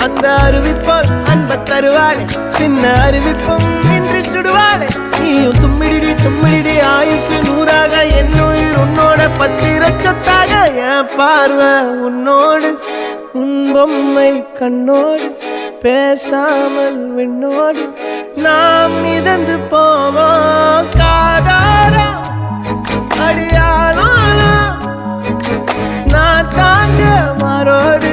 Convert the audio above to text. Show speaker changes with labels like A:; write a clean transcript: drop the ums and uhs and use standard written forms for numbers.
A: அந்த அறிவிப்போல் அன்ப தருவாளே சின்ன அறிவிப்பும் இன்றி சுடுவாளே நீயும் தும்மிடி ஆயுசு 100ஆக என் உயிர் உன்னோட பத்திர சொத்தாக என் பார்வை உன்னோடு உன் பொம்மை கண்ணோடு பேசாமல் விண்ணோடு நாம் மிதந்து போவோம் காதாரா அடியானாலும் நான் தாங்க மாறோடு